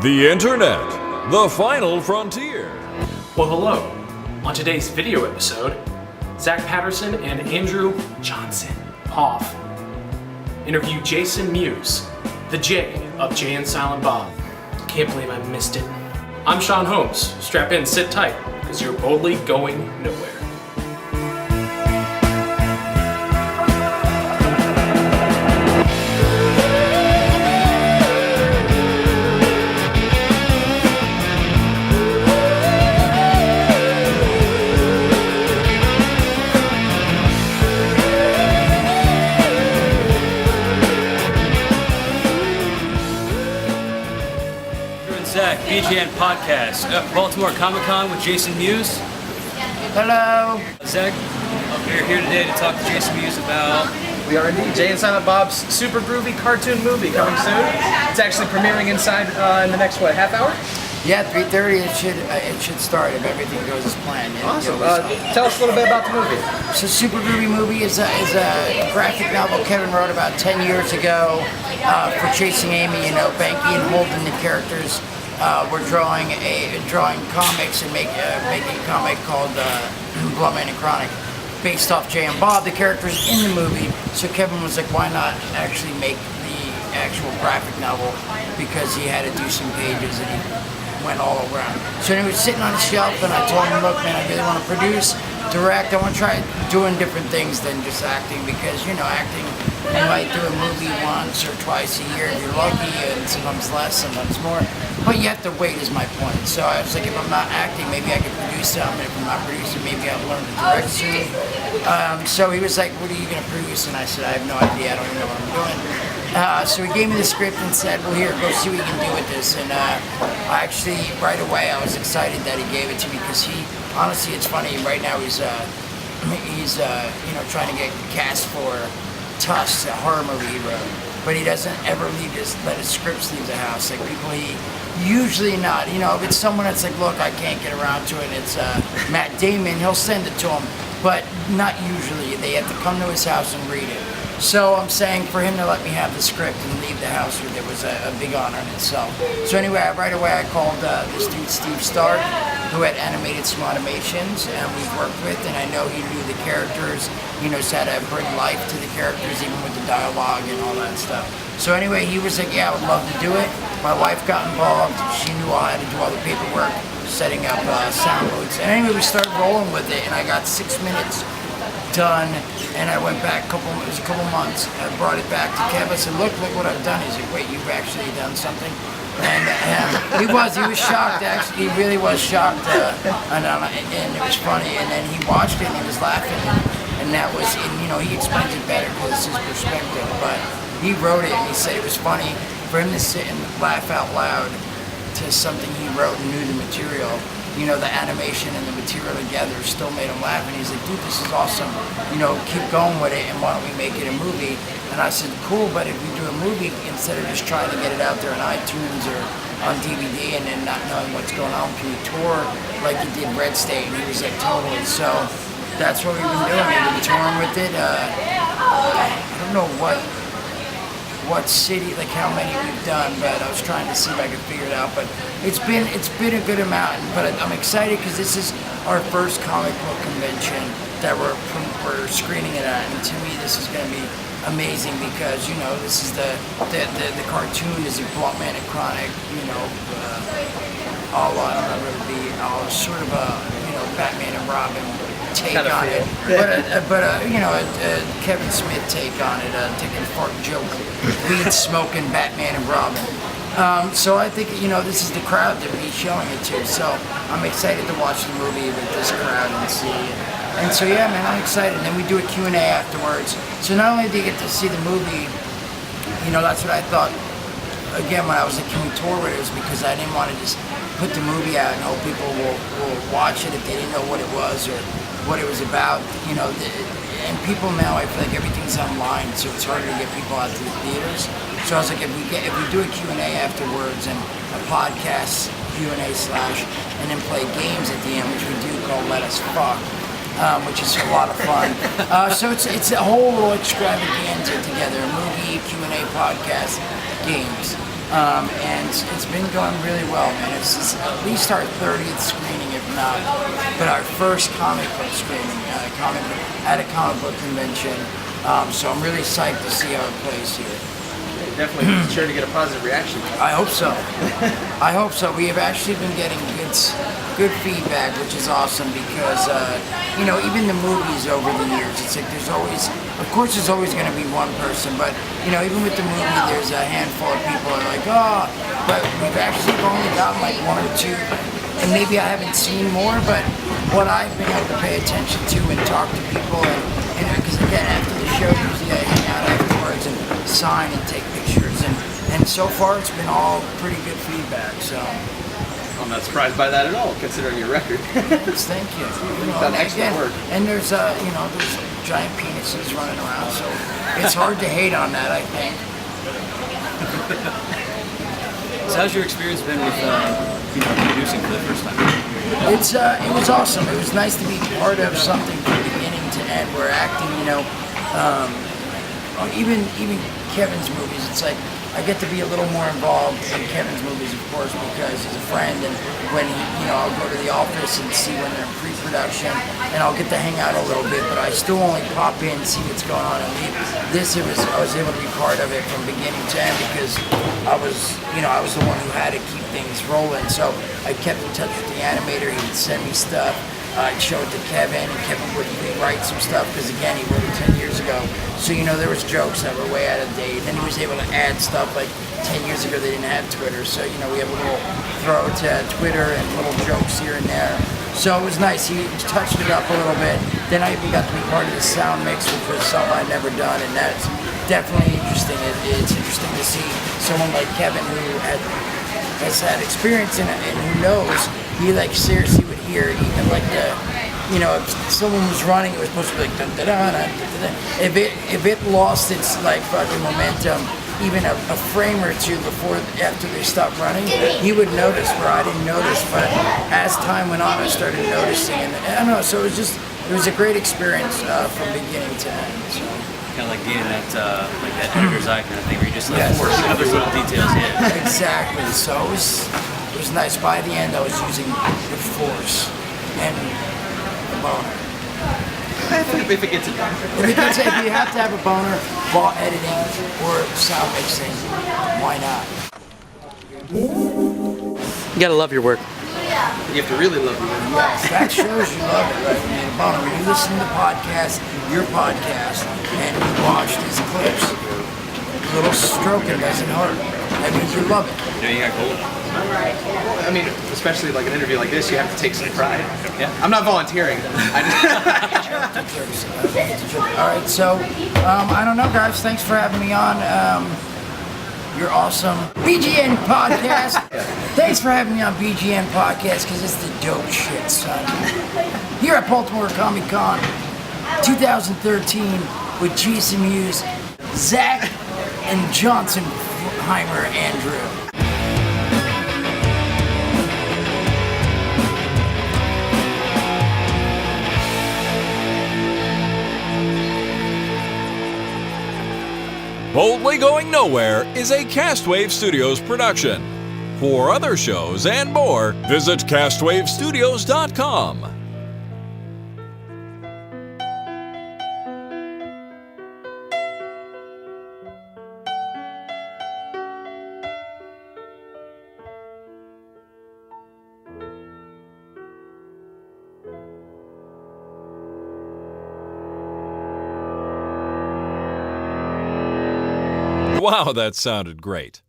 The Internet, the final frontier. Well, hello. On today's video episode, Zack Patterson and Andrew Johnson, Poff, interview Jason Mewes, the J of Jay and Silent Bob. Can't believe I missed it. I'm Sean Holmes. Strap in, sit tight, because you're boldly going nowhere. Zack, BGN podcast, Baltimore Comic-Con with Jason Mewes. Hello. Zack, we're here today to talk to Jason Mewes about... We are indeed. Jay and Silent Bob's super groovy cartoon movie coming soon. It's actually premiering inside in the next, half hour? Yeah, 3:30 it should start if everything goes as planned. Awesome. Tell us a little bit about the movie. So Super Groovy Movie is a graphic novel Kevin wrote about 10 years ago for Chasing Amy. You know, Banky and Holden, the characters, were drawing comics and making a comic called Bloodman and Chronic, based off Jay and Bob, the characters in the movie. So Kevin was like, why not actually make the actual graphic novel, because he had to do some pages and he went all around. So he was sitting on a shelf and I told him, look man, I really want to produce, direct, I want to try doing different things than just acting, because you know, acting, you might do a movie once or twice a year if you're lucky, and sometimes less, sometimes more, but you have to wait is my point. So I was like, if I'm not acting, maybe I could produce something. If I'm not producing, maybe I'll learn to direct soon. So he was like, what are you going to produce? And I said, I have no idea, I don't even know what I'm doing. So he gave me the script and said, well here, go see what you can do with this. And I actually, right away, I was excited that he gave it to me, because he, honestly, it's funny, right now he's you know, trying to get cast for Tusk, a horror movie he wrote. But he doesn't ever let his scripts leave the house. Like people, he usually not. You know, if it's someone that's like, look, I can't get around to it, it's Matt Damon, he'll send it to him. But not usually. They have to come to his house and read it. So I'm saying for him to let me have the script and leave the house with it was a big honor in itself. So anyway, right away I called this dude Steve Stark, who had animated some automations and we've worked with, and I know he knew the characters, he knows how to bring life to the characters, even with the dialogue and all that stuff. So anyway, he was like, yeah, I would love to do it. My wife got involved, she knew I had to do all the paperwork, setting up sound booths. And anyway, we started rolling with it, and I got 6 minutes done, and I went back it was a couple months. I brought it back to Kev. I said, look what I've done. He's like, wait, you've actually done something? And he was shocked, actually. He really was shocked, and it was funny. And then he watched it and he was laughing, and that was, and, you know, he explains it better because it's his perspective, but he wrote it and he said it was funny for him to sit and laugh out loud to something he wrote and knew the material. You know, the animation and the material together still made him laugh, and he's like, dude, this is awesome, you know, keep going with it, and why don't we make it a movie? And I said, cool, but if we do a movie, instead of just trying to get it out there on iTunes or on DVD and then not knowing what's going on, can we tour like you did Red State? And he was like, totally. So that's what we've been doing. We've been touring with it. I don't know what city, like how many we've done, but I was trying to see if I could figure it out. But it's been a good amount. But I'm excited because this is our first comic book convention that we're screening it at, and to me this is going to be amazing, because you know, this is the cartoon is a Bloodman and Chronic, you know, all I don't know, it would be sort of a, you know, Batman and Robin take kind of on it, but you know, a Kevin Smith take on it, a Dick and Fart joke, weed smoking Batman and Robin. So I think, you know, this is the crowd that we're showing it to. So I'm excited to watch the movie with this crowd and see. And so yeah, man, I'm excited. And then we do a Q&A afterwards. So not only do you get to see the movie, you know, that's what I thought. Again, when I was like, can we tour with it, was because I didn't want to just put the movie out and hope people will watch it if they didn't know what it was or what it was about, you know. And people now, I feel like everything's online, so it's harder to get people out to the theaters. So I was like, if we do a Q&A afterwards and a podcast Q&A / and then play games at the end, which we do call Let Us Fuck, which is a lot of fun. So it's a whole extravaganza together: a movie, Q&A, podcast, games. and it's been going really well, man. It's at least our 30th screening, if not, but our first comic book screening at a comic book convention. So I'm really psyched to see how it plays here. Definitely sure to get a positive reaction. I hope so. I hope so. We have actually been getting good feedback, which is awesome because, even the movies over the years, it's like there's always going to be one person, but, even with the movie, there's a handful of people that are like, oh, but we've actually only gotten like one or two, and maybe I haven't seen more, but what I've been able to pay attention to and talk to people, and because again, after the show, usually I hang out afterwards and sign and take pictures, and so far it's been all pretty good feedback, so. I'm not surprised by that at all, considering your record. Yes, thank you. Done excellent work. And there's there's giant penises running around, so it's hard to hate on that, I think. So how's your experience been with producing for the first time? It was awesome. It was nice to be part of something from beginning to end. We're acting, even Kevin's movies. It's like I get to be a little more involved in Kevin's movies, of course, because he's a friend, and when I'll go to the office and see when they're in pre-production, and I'll get to hang out a little bit, but I still only pop in, see what's going on, and leave. I was able to be part of it from beginning to end because I was the one who had to keep things rolling. So I kept in touch with the animator. He would send me stuff. I'd show it to Kevin, and Kevin would rewrite some stuff because, again, he wrote it 10 years ago. So, there was jokes that were way out of date. And he was able to add stuff like 10 years ago they didn't have Twitter. So, we have a little throw to Twitter and little jokes here and there. So it was nice. He touched it up a little bit. Then I even got to be part of the sound mix, which was something I'd never done. And that's definitely interesting. It's interesting to see someone like Kevin who has had experience in it and who knows. He seriously would hear even like if someone was running, it was supposed to be like dun da da da da. If it lost its fucking momentum, even a frame or two after they stopped running, he would notice where I didn't notice. But as time went on, I started noticing, and I don't know. So it was a great experience from beginning to end. So. Kind of like getting that editor's eye kind of thing where you just force other little details in. Exactly. So it was nice. By the end, I was using the force and the boner. If it gets it done. If you have to have a boner while editing or sound mixing, why not? You gotta love your work. You have to really love it. Yes, that shows you love it, right? When you're a boner. When you listen to your podcast, and you watch these clips, a little stroking doesn't hurt. That means you love it. You got gold. I mean, especially like an interview like this, you have to take some pride. Yeah. I'm not volunteering. All right, so I don't know, guys. Thanks for having me on. You're awesome. BGN podcast. Thanks for having me on BGN podcast because it's the dope shit, son. Here at Baltimore Comic Con 2013 with Jason Mewes, Zack, and Johnsonheimer Andrew. Boldly Going Nowhere is a Castwave Studios production. For other shows and more, visit castwavestudios.com. Wow, that sounded great.